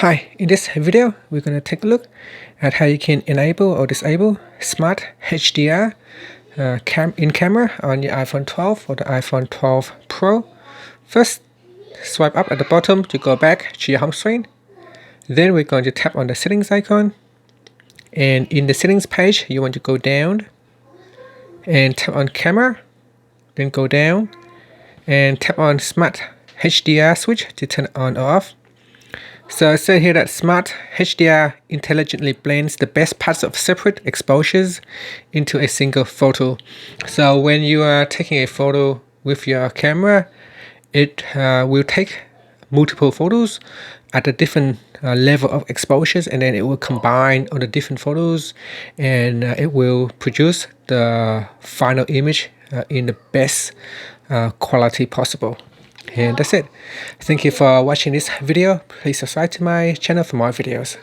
Hi, in this video, we're going to take a look at how you can enable or disable Smart HDR in camera on your iPhone 12 or the iPhone 12 Pro. First, swipe up at the bottom to go back to your home screen. Then we're going to tap on the settings icon. And in the settings page, you want to go down and tap on camera. Then go down and tap on Smart HDR switch to turn it on or off. So it said here that Smart HDR intelligently blends the best parts of separate exposures into a single photo. So when you are taking a photo with your camera, it will take multiple photos at a different level of exposures, and then it will combine all the different photos, and it will produce the final image in the best quality possible. And that's it. Thank you for watching this video. Please subscribe to my channel for more videos.